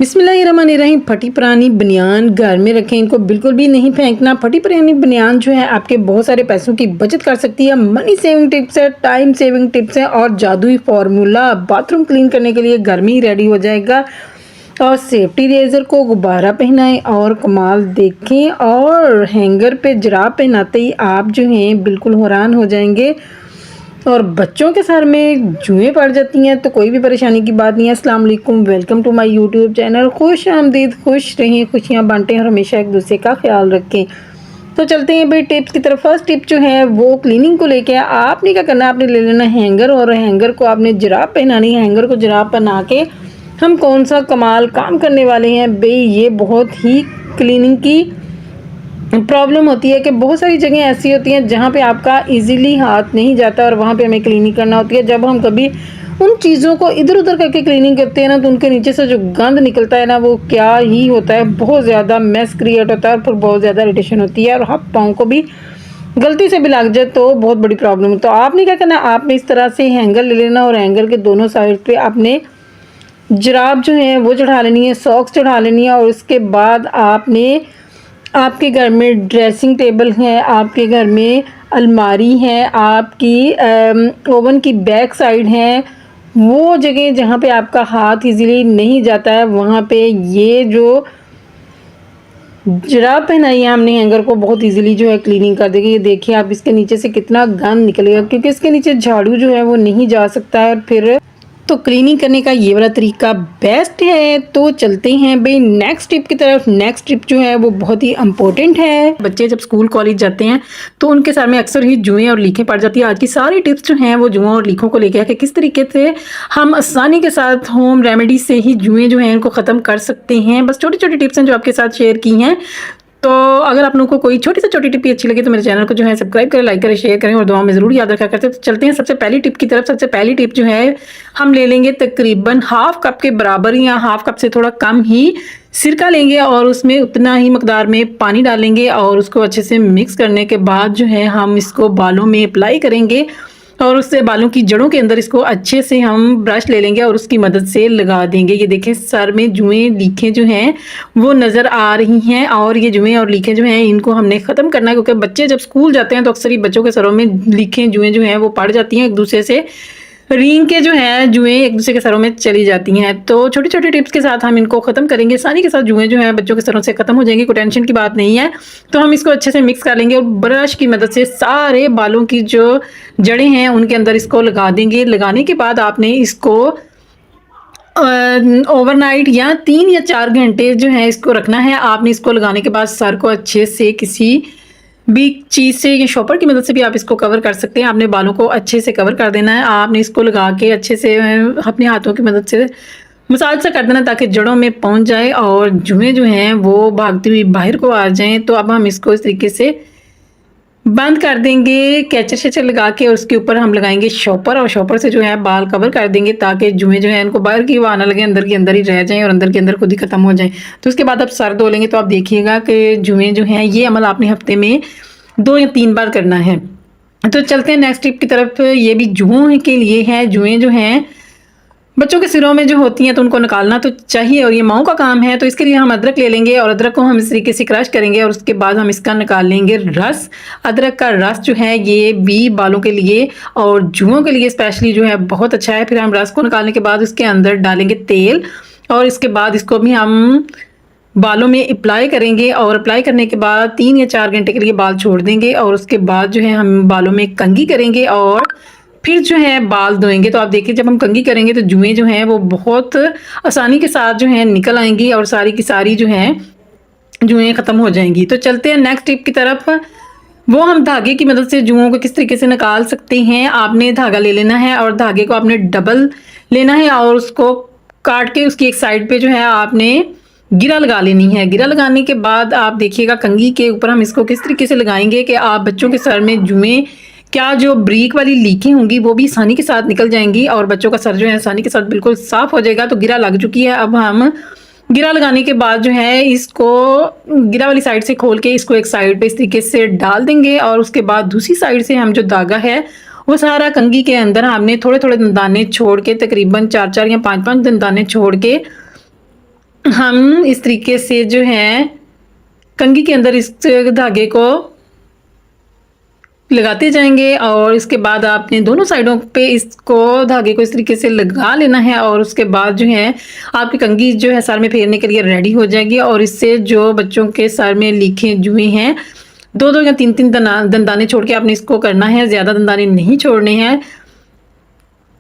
बिस्मिल्लाहिर्रहमानिर्रहीम। फटी पुरानी बनियान घर में रखें, इनको बिल्कुल भी नहीं फेंकना। फटी पुरानी बनियान जो है आपके बहुत सारे पैसों की बचत कर सकती है। मनी सेविंग टिप्स है, टाइम सेविंग टिप्स है और जादुई फार्मूला बाथरूम क्लीन करने के लिए घर में ही रेडी हो जाएगा। और सेफ्टी रेजर को गुब्बारा पहनाएं और कमाल देखें। और हैंगर पे जुराब पहनाते ही आप जो हैं बिल्कुल हैरान हो जाएंगे। और बच्चों के सर में जुएँ पड़ जाती हैं तो कोई भी परेशानी की बात नहीं है। अस्सलाम वालेकुम, welcome to my YouTube channel. खुश आमदीद, खुश रहें, खुशियाँ बांटें और हमेशा एक दूसरे का ख्याल रखें। तो चलते हैं भाई टिप्स की तरफ। फर्स्ट टिप जो है वो क्लीनिंग को लेके आपने क्या करना है, आपने ले लेना हैंगर और हैंगर को आपने जुराब पहनानी है। हैंगर को जुराब पहना के हम कौन सा कमाल काम करने वाले हैं भाई। ये बहुत ही क्लीनिंग की प्रॉब्लम होती है कि बहुत सारी जगह ऐसी होती हैं जहाँ पे आपका इजीली हाथ नहीं जाता और वहाँ पे हमें क्लीनिंग करना होती है। जब हम कभी उन चीज़ों को इधर उधर करके क्लीनिंग करते हैं ना तो उनके नीचे से जो गंद निकलता है ना वो क्या ही होता है, बहुत ज़्यादा मैस क्रिएट होता है और फिर बहुत ज़्यादा इरिटेशन होती है और हाथ पाँव को भी गलती से भी लग जाए तो बहुत बड़ी प्रॉब्लम है। तो आपने क्या करना है, आपने इस तरह से हैंगर ले लेना और हैंगर के दोनों साइड पर आपने जुराब जो है वो चढ़ा लेनी है, सॉक्स चढ़ा लेनी है। और उसके बाद आपने आपके घर में ड्रेसिंग टेबल है, आपके घर में अलमारी है, आपकी ओवन की बैक साइड है, वो जगह जहाँ पे आपका हाथ इजीली नहीं जाता है वहाँ पे ये जो जुराब पहनाई है हमने हैंगर को बहुत इजीली जो है क्लीनिंग कर देगी। ये देखिए आप इसके नीचे से कितना गंद निकलेगा क्योंकि इसके नीचे झाड़ू जो है वो नहीं जा सकता है। फिर तो क्लीनिंग करने का ये वाला तरीका बेस्ट है। तो चलते हैं भाई नेक्स्ट टिप की तरफ। नेक्स्ट टिप जो है वो बहुत ही इम्पोर्टेंट है। बच्चे जब स्कूल कॉलेज जाते हैं तो उनके सर में अक्सर ही जुएं और लीखें पड़ जाती है। आज की सारी टिप्स जो हैं वो जुओं और लीखों को लेकर है कि किस तरीके से हम आसानी के साथ होम रेमेडी से ही जुएं जो हैं इनको ख़त्म कर सकते हैं। बस छोटी छोटी टिप्स हैं जो आपके साथ शेयर की हैं। तो अगर आप लोगों को कोई छोटी से छोटी टिप भी अच्छी लगे तो मेरे चैनल को जो है सब्सक्राइब करें, लाइक करें, शेयर करें और दुआ में ज़रूर याद रखा करते हैं। तो चलते हैं सबसे पहली टिप की तरफ। सबसे पहली टिप जो है हम ले लेंगे तकरीबन हाफ कप के बराबर या हाफ कप से थोड़ा कम ही सिरका लेंगे और उसमें उतना ही मकदार में पानी डालेंगे और उसको अच्छे से मिक्स करने के बाद जो है हम इसको बालों में अप्लाई करेंगे और उससे बालों की जड़ों के अंदर इसको अच्छे से हम ब्रश ले लेंगे और उसकी मदद से लगा देंगे। ये देखें सर में जुएं लीखें जो हैं वो नज़र आ रही हैं और ये जुएं और लीखें जो हैं इनको हमने ख़त्म करना है क्योंकि बच्चे जब स्कूल जाते हैं तो अक्सर ही बच्चों के सरों में लीखें जुएं जो हैं वो पड़ जाती हैं, एक दूसरे से रींग के जो है जुएं एक दूसरे के सरों में चली जाती हैं। तो छोटी छोटी टिप्स के साथ हम इनको ख़त्म करेंगे। आसानी के साथ जुएं जो है बच्चों के सरों से ख़त्म हो जाएंगी, कोई टेंशन की बात नहीं है। तो हम इसको अच्छे से मिक्स कर लेंगे और ब्रश की मदद से सारे बालों की जो जड़ें हैं उनके अंदर इसको लगा देंगे। लगाने के बाद आपने इसको ओवरनाइट या 3 या 4 घंटे जो है इसको रखना है। आपने इसको लगाने के बाद सर को अच्छे से किसी भी चीज़ से या शॉपर की मदद से भी आप इसको कवर कर सकते हैं। आपने बालों को अच्छे से कवर कर देना है। आपने इसको लगा के अच्छे से अपने हाथों की मदद से मसाज सा कर देना ताकि जड़ों में पहुंच जाए और जुएं जो हैं वो भागती हुई बाहर को आ जाएं। तो अब हम इसको इस तरीके से बंद कर देंगे कैचर शेचर लगा के और उसके ऊपर हम लगाएंगे शॉपर और शॉपर से जो है बाल कवर कर देंगे ताकि जुएं जो है इनको बाहर की हवा ना लगे, अंदर के अंदर ही रह जाएं और अंदर के अंदर खुद ही ख़त्म हो जाएं। तो उसके बाद आप सर धो लेंगे तो आप देखिएगा कि जुएं जो हैं ये अमल आपने हफ्ते में 2 या 3 बार करना है। तो चलते हैं नेक्स्ट टिप की तरफ। ये भी जुओं के लिए है। जुएं जो हैं बच्चों के सिरों में जो होती हैं तो उनको निकालना तो चाहिए और ये माओं का काम है। तो इसके लिए हम अदरक ले लेंगे और अदरक को हम इस तरीके से क्रश करेंगे और उसके बाद हम इसका निकाल लेंगे रस। अदरक का रस जो है ये भी बालों के लिए और जुओं के लिए स्पेशली जो है बहुत अच्छा है। फिर हम रस को निकालने के बाद उसके अंदर डालेंगे तेल और इसके बाद इसको भी हम बालों में अप्लाई करेंगे और अप्लाई करने के बाद 3 या 4 घंटे के लिए बाल छोड़ देंगे और उसके बाद जो है हम बालों में कंघी करेंगे और फिर जो है बाल धोएंगे। तो आप देखिए जब हम कंघी करेंगे तो जुएं जो हैं वो बहुत आसानी के साथ जो है निकल आएंगी और सारी की सारी जो हैं जुएं ख़त्म हो जाएंगी। तो चलते हैं नेक्स्ट टिप की तरफ। वो हम धागे की मदद से जुओं को किस तरीके से निकाल सकते हैं। आपने धागा ले लेना है और धागे को आपने डबल लेना है और उसको काट के उसकी एक साइड पे जो है आपने गिरा लगा लेनी है। गिरा लगाने के बाद आप देखिएगा कंघी के ऊपर हम इसको किस तरीके से लगाएंगे कि आप बच्चों के सर में जुएं क्या जो ब्रीक वाली लीकें होंगी वो भी आसानी के साथ निकल जाएंगी और बच्चों का सर जो है आसानी के साथ बिल्कुल साफ़ हो जाएगा। तो गिरा लग चुकी है। अब हम गिरा लगाने के बाद जो है इसको गिरा वाली साइड से खोल के इसको एक साइड पे इस तरीके से डाल देंगे और उसके बाद दूसरी साइड से हम जो धागा है वो सारा कंघी के अंदर हमने थोड़े थोड़े दंदाने छोड़ के तकरीबन 4-4 या 5-5 दंदाने छोड़ के हम इस तरीके से जो है कंघी के अंदर इस धागे को लगाते जाएंगे और इसके बाद आपने दोनों साइडों पे इसको धागे को इस तरीके से लगा लेना है और उसके बाद जो है आपकी कंघी जो है सर में फेरने के लिए रेडी हो जाएगी। और इससे जो बच्चों के सर में लीखे जुए हैं 2-2 या 3-3 दंदाने छोड़ के आपने इसको करना है, ज़्यादा दंदाने नहीं छोड़ने हैं।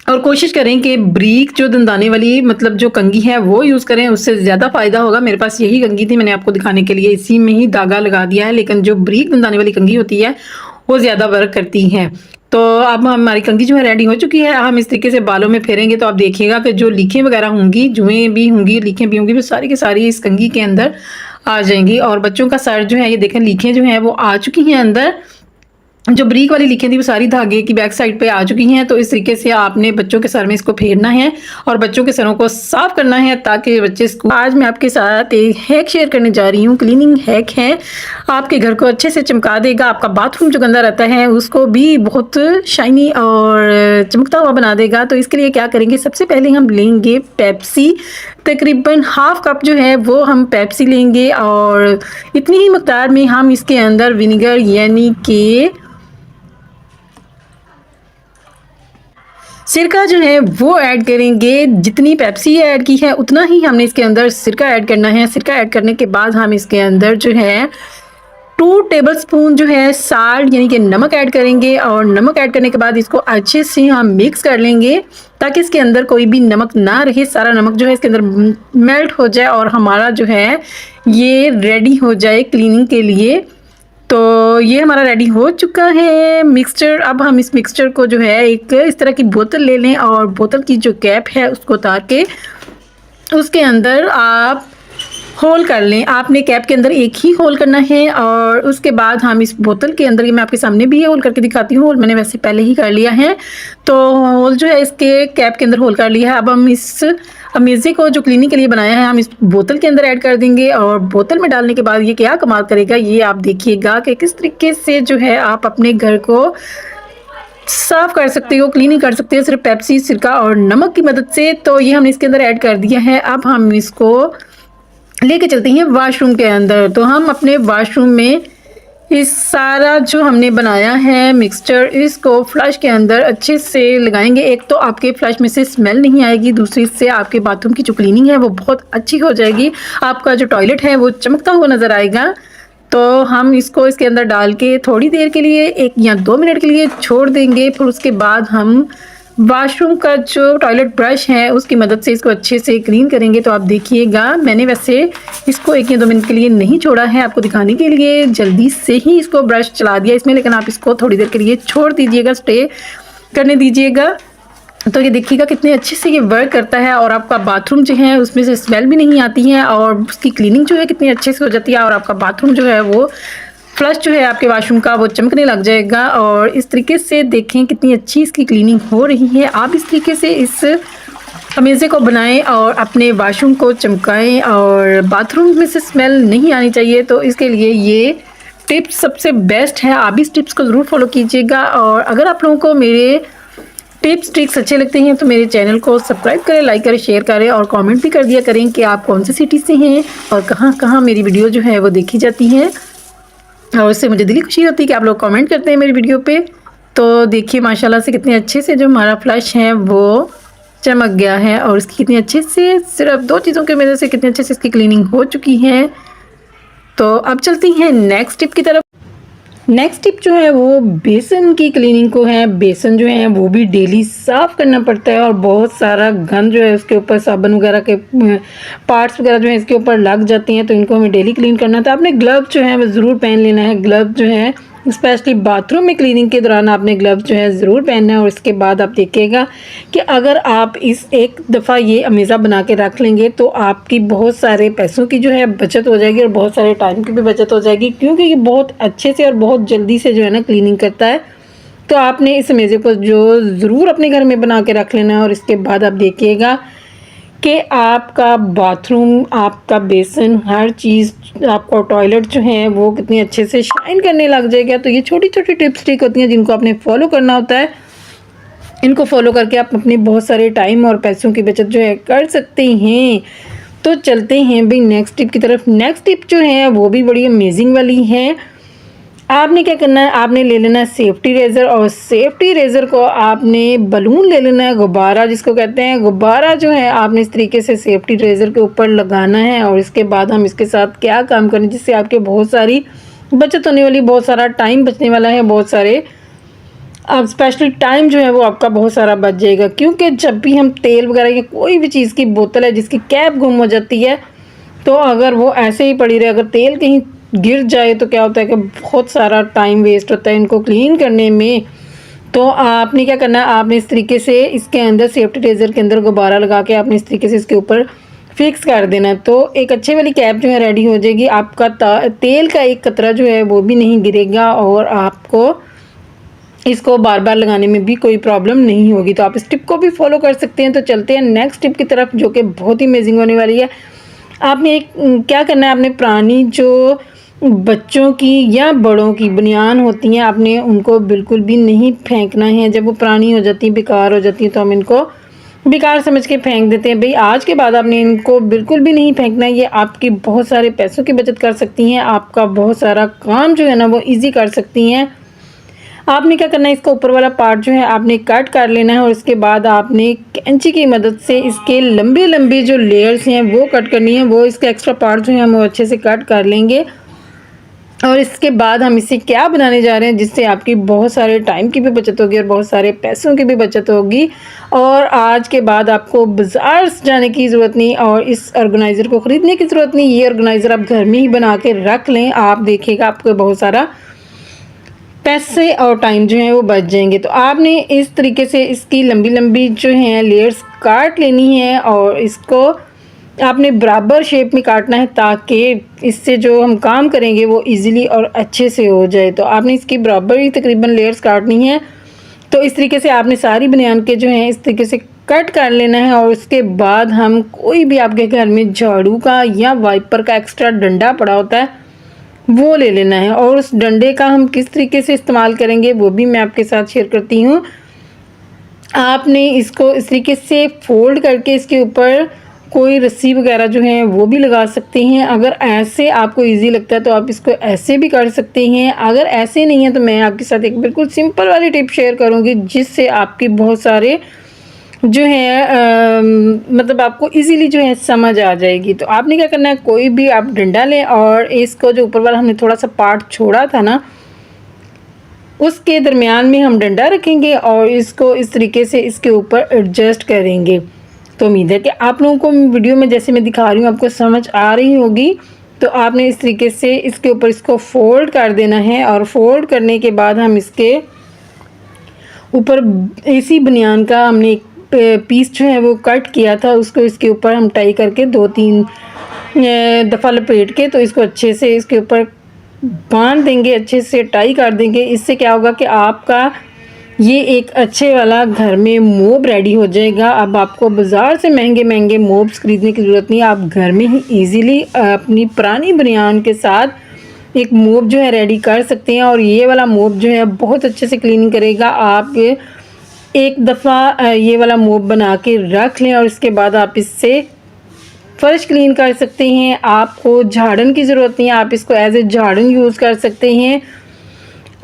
और कोशिश करें कि ब्रीक जो दंदाने वाली मतलब जो कंघी है वो यूज़ करें, उससे ज़्यादा फ़ायदा होगा। मेरे पास यही कंघी थी, मैंने आपको दिखाने के लिए इसी में ही धागा लगा दिया है, लेकिन जो ब्रीक दंदाने वाली कंघी होती है वो ज़्यादा वर्क करती है। तो अब हमारी कंघी जो है रेडी हो चुकी है। हम इस तरीके से बालों में फेरेंगे तो आप देखिएगा कि जो लीखें वगैरह होंगी, जुएँ भी होंगी, लीखें भी होंगी, वो सारी की सारी इस कंघी के अंदर आ जाएंगी। और बच्चों का सर जो है ये देखें लीखें जो हैं वो आ चुकी हैं अंदर, जो ब्रीक वाली लीखें थी वो सारी धागे की बैक साइड पे आ चुकी हैं। तो इस तरीके से आपने बच्चों के सर में इसको फेरना है और बच्चों के सरों को साफ करना है ताकि बच्चे इसको। आज मैं आपके साथ एक हैक शेयर करने जा रही हूँ, क्लीनिंग हैक है, आपके घर को अच्छे से चमका देगा। आपका बाथरूम जो गंदा रहता है उसको भी बहुत शाइनी और चमकता हुआ बना देगा। तो इसके लिए क्या करेंगे, सबसे पहले हम लेंगे पेप्सी, तकरीबन हाफ कप जो है वो हम पेप्सी लेंगे और इतनी ही मकदार में हम इसके अंदर विनेगर यानी कि सिरका जो है वो ऐड करेंगे। जितनी पेप्सी ऐड की है उतना ही हमने इसके अंदर सिरका ऐड करना है। सिरका ऐड करने के बाद हम इसके अंदर जो है 2 टेबलस्पून जो है साल्ट यानी कि नमक ऐड करेंगे और नमक ऐड करने के बाद इसको अच्छे से हम मिक्स कर लेंगे ताकि इसके अंदर कोई भी नमक ना रहे, सारा नमक जो है इसके अंदर मेल्ट हो जाए और हमारा जो है ये रेडी हो जाए क्लीनिंग के लिए। तो ये हमारा रेडी हो चुका है मिक्सचर। अब हम इस मिक्सचर को जो है एक इस तरह की बोतल ले लें और बोतल की जो कैप है उसको उतार के उसके अंदर आप होल कर लें। आपने कैप के अंदर एक ही होल करना है और उसके बाद हम इस बोतल के अंदर, ये मैं आपके सामने भी होल करके दिखाती हूँ, होल मैंने वैसे पहले ही कर लिया है। तो होल जो है इसके कैप के अंदर होल कर लिया है। अब हम इस अमेज़े को जो क्लीनिंग के लिए बनाया है हम इस बोतल के अंदर ऐड कर देंगे और बोतल में डालने के बाद ये क्या कमाल करेगा ये आप देखिएगा कि किस तरीके से जो है आप अपने घर को साफ़ कर सकते हो, क्लीनिंग कर सकते हो सिर्फ पेप्सी, सिरका और नमक की मदद से। तो ये हमने इसके अंदर ऐड कर दिया है। अब हम इसको लेके चलते हैं वॉशरूम के अंदर। तो हम अपने वॉशरूम में इस सारा जो हमने बनाया है मिक्सचर इसको फ्लश के अंदर अच्छे से लगाएंगे। एक तो आपके फ्लश में से स्मेल नहीं आएगी, दूसरी से आपके बाथरूम की जो क्लीनिंग है वो बहुत अच्छी हो जाएगी, आपका जो टॉयलेट है वो चमकता हुआ नज़र आएगा। तो हम इसको इसके अंदर डाल के थोड़ी देर के लिए 1 या 2 मिनट के लिए छोड़ देंगे। फिर उसके बाद हम वॉशरूम का जो टॉयलेट ब्रश है उसकी मदद से इसको अच्छे से क्लीन करेंगे। तो आप देखिएगा मैंने वैसे इसको 1 या 2 मिनट के लिए नहीं छोड़ा है, आपको दिखाने के लिए जल्दी से ही इसको ब्रश चला दिया इसमें, लेकिन आप इसको थोड़ी देर के लिए छोड़ दीजिएगा, स्टे करने दीजिएगा। तो ये देखिएगा कितने अच्छे से ये वर्क करता है और आपका बाथरूम जो है उसमें से स्मेल भी नहीं आती है और उसकी क्लीनिंग जो है कितनी अच्छे से हो जाती है और आपका बाथरूम जो है वो फ्लश जो है आपके वॉशरूम का वो चमकने लग जाएगा। और इस तरीके से देखें कितनी अच्छी इसकी क्लीनिंग हो रही है। आप इस तरीके से इस अमेज़े को बनाएं और अपने वॉशरूम को चमकाएं और बाथरूम में से स्मेल नहीं आनी चाहिए। तो इसके लिए ये टिप्स सबसे बेस्ट है, आप इस टिप्स को ज़रूर फॉलो कीजिएगा। और अगर आप लोगों को मेरे टिप्स ट्रिक्स अच्छे लगते हैं तो मेरे चैनल को सब्सक्राइब करें, लाइक करें, शेयर करें और कमेंट भी कर दिया करें कि आप कौन सी सिटी से हैं और कहाँ कहाँ मेरी वीडियो जो है वो देखी जाती है। और उससे मुझे दिली खुशी होती है कि आप लोग कमेंट करते हैं मेरी वीडियो पे। तो देखिए माशाल्लाह से कितने अच्छे से जो हमारा फ्लश है वो चमक गया है और इसकी कितनी अच्छे से सिर्फ 2 चीज़ों की वजह से कितने अच्छे से इसकी क्लीनिंग हो चुकी है। तो अब चलती हैं नेक्स्ट टिप की तरफ। नेक्स्ट टिप जो है वो बेसन की क्लीनिंग को है। बेसन जो है वो भी डेली साफ़ करना पड़ता है और बहुत सारा गंद जो है उसके ऊपर, साबुन वगैरह के पार्ट्स वगैरह जो है इसके ऊपर लग जाते हैं, तो इनको हमें डेली क्लीन करना था। आपने ग्लव जो है वो ज़रूर पहन लेना है। ग्लव जो है स्पेशली बाथरूम में क्लीनिंग के दौरान आपने ग्लव जो है ज़रूर पहनना है। और इसके बाद आप देखिएगा कि अगर आप इस एक दफ़ा ये अमेज़ा बना के रख लेंगे तो आपकी बहुत सारे पैसों की जो है बचत हो जाएगी और बहुत सारे टाइम की भी बचत हो जाएगी, क्योंकि ये बहुत अच्छे से और बहुत जल्दी से जो है ना क्लीनिंग करता है। तो आपने इस अमेज़े को जो ज़रूर अपने घर में बना के रख लेना है। और इसके बाद आप देखिएगा कि आपका बाथरूम, आपका बेसन, हर चीज़, आपका टॉयलेट जो है वो कितने अच्छे से शाइन करने लग जाएगा। तो ये छोटी छोटी टिप्स ट्रिक होती हैं जिनको आपने फॉलो करना होता है। इनको फॉलो करके आप अपने बहुत सारे टाइम और पैसों की बचत जो है कर सकते हैं। तो चलते हैं भाई नेक्स्ट टिप की तरफ। नेक्स्ट टिप जो है वो भी बड़ी अमेजिंग वाली है। आपने क्या करना है, आपने ले लेना है सेफ्टी रेज़र, और सेफ्टी रेज़र को आपने बलून ले लेना है, गुब्बारा जिसको कहते हैं। गुब्बारा जो है आपने इस तरीके से सेफ्टी रेज़र के ऊपर लगाना है, और इसके बाद हम इसके साथ क्या काम करें जिससे आपके बहुत सारी बचत होने वाली, बहुत सारा टाइम बचने वाला है, बहुत सारे अब स्पेशली टाइम जो है वो आपका बहुत सारा बच जाएगा। क्योंकि जब भी हम तेल वगैरह या कोई भी चीज़ की बोतल है जिसकी कैप गुम हो जाती है, तो अगर वो ऐसे ही पड़ी रहे, अगर तेल कहीं गिर जाए तो क्या होता है कि बहुत सारा टाइम वेस्ट होता है इनको क्लीन करने में। तो आपने क्या करना है, आपने इस तरीके से इसके अंदर सेफ्टी रेज़र के अंदर गुब्बारा लगा के आपने इस तरीके से इसके ऊपर फिक्स कर देना है। तो एक अच्छे वाली कैप जो है रेडी हो जाएगी। आपका तेल का एक कतरा जो है वो भी नहीं गिरेगा, और आपको इसको बार बार लगाने में भी कोई प्रॉब्लम नहीं होगी। तो आप इस टिप को भी फॉलो कर सकते हैं। तो चलते हैं नेक्स्ट टिप की तरफ, जो कि बहुत ही अमेजिंग होने वाली है। आपने क्या करना है, आपने पुरानी जो बच्चों की या बड़ों की बनियान होती हैं, आपने उनको बिल्कुल भी नहीं फेंकना है। जब वो पुरानी हो जाती हैं, बेकार हो जाती हैं, तो हम इनको बेकार समझ के फेंक देते हैं। भाई आज के बाद आपने इनको बिल्कुल भी नहीं फेंकना है। ये आपकी बहुत सारे पैसों की बचत कर सकती हैं, आपका बहुत सारा काम जो है ना वो ईजी कर सकती हैं। आपने क्या करना है, इसका ऊपर वाला पार्ट जो है आपने कट कर लेना है, और इसके बाद आपने कैंची की मदद से इसके लंबे लंबे जो लेयर्स हैं वो कट करनी है। वो इसका एक्स्ट्रा पार्ट जो है हम वो अच्छे से कट कर लेंगे। और इसके बाद हम इसे क्या बनाने जा रहे हैं जिससे आपकी बहुत सारे टाइम की भी बचत होगी और बहुत सारे पैसों की भी बचत होगी। और आज के बाद आपको बाज़ार जाने की ज़रूरत नहीं, और इस ऑर्गेनाइज़र को ख़रीदने की ज़रूरत नहीं। ये ऑर्गेनाइज़र आप घर में ही बना के रख लें, आप देखिएगा आपको बहुत सारा पैसे और टाइम जो है वो बच जाएंगे। तो आपने इस तरीके से इसकी लंबी लंबी जो है लेयर्स काट लेनी है, और इसको आपने बराबर शेप में काटना है ताकि इससे जो हम काम करेंगे वो इजीली और अच्छे से हो जाए। तो आपने इसकी बराबर ही तकरीबन लेयर्स काटनी है। तो इस तरीके से आपने सारी बनियान के जो हैं इस तरीके से कट कर लेना है, और उसके बाद हम कोई भी आपके घर में झाड़ू का या वाइपर का एक्स्ट्रा डंडा पड़ा होता है वो ले लेना है, और उस डंडे का हम किस तरीके से इस्तेमाल करेंगे वो भी मैं आपके साथ शेयर करती हूँ। आपने इसको इस तरीके से फोल्ड करके इसके ऊपर कोई रस्सी वगैरह जो है वो भी लगा सकते हैं। अगर ऐसे आपको इजी लगता है तो आप इसको ऐसे भी कर सकते हैं। अगर ऐसे नहीं है तो मैं आपके साथ एक बिल्कुल सिंपल वाली टिप शेयर करूँगी जिससे आपकी बहुत सारे जो है मतलब आपको इजीली जो है समझ आ जाएगी। तो आपने क्या करना है, कोई भी आप डंडा लें, और इसको जो ऊपर वाला हमने थोड़ा सा पार्ट छोड़ा था ना उसके दरमियान में हम डंडा रखेंगे, और इसको इस तरीके से इसके ऊपर एडजस्ट करेंगे। तो उम्मीद है कि आप लोगों को वीडियो में जैसे मैं दिखा रही हूँ आपको समझ आ रही होगी। तो आपने इस तरीके से इसके ऊपर इसको फोल्ड कर देना है, और फोल्ड करने के बाद हम इसके ऊपर इसी बनियान का हमने एक पीस जो है वो कट किया था उसको इसके ऊपर हम टाई करके 2-3 दफ़ा लपेट के तो इसको अच्छे से इसके ऊपर बांध देंगे, अच्छे से टाई कर देंगे। इससे क्या होगा कि आपका ये एक अच्छे वाला घर में मोब रेडी हो जाएगा। अब आपको बाज़ार से महंगे महंगे मोब्स ख़रीदने की ज़रूरत नहीं है, आप घर में ही ईज़िली अपनी पुरानी बनियान के साथ एक मोब जो है रेडी कर सकते हैं। और ये वाला मोब जो है बहुत अच्छे से क्लीनिंग करेगा। आप एक दफ़ा ये वाला मोब बना के रख लें, और इसके बाद आप इससे फ़र्श क्लीन कर सकते हैं। आपको झाड़न की ज़रूरत नहीं है, आप इसको एज ए झाड़न यूज़ कर सकते हैं।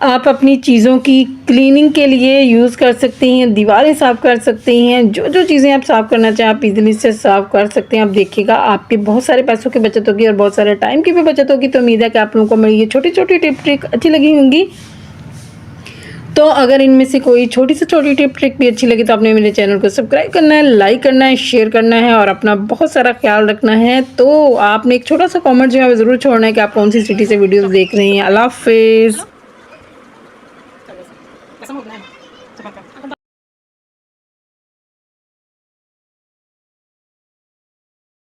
आप अपनी चीज़ों की क्लीनिंग के लिए यूज़ कर सकते हैं, दीवारें साफ़ कर सकते हैं, जो जो चीज़ें आप साफ़ करना चाहें आप इजीली से साफ़ कर सकते हैं। आप देखिएगा आपके बहुत सारे पैसों की बचत होगी और बहुत सारे टाइम की भी बचत होगी। तो उम्मीद है कि आप लोगों को मेरी ये छोटी छोटी टिप ट्रिक अच्छी लगी होंगी। तो अगर इनमें से कोई छोटी से छोटी टिप ट्रिक भी अच्छी लगी तो आपने मेरे चैनल को सब्सक्राइब करना है, लाइक करना है, शेयर करना है और अपना बहुत सारा ख्याल रखना है। तो आपने एक छोटा सा कमेंट जो है ज़रूर छोड़ना है कि आप कौन सी सिटी से वीडियोस देख रहे हैं। अल्लाह हाफिज़।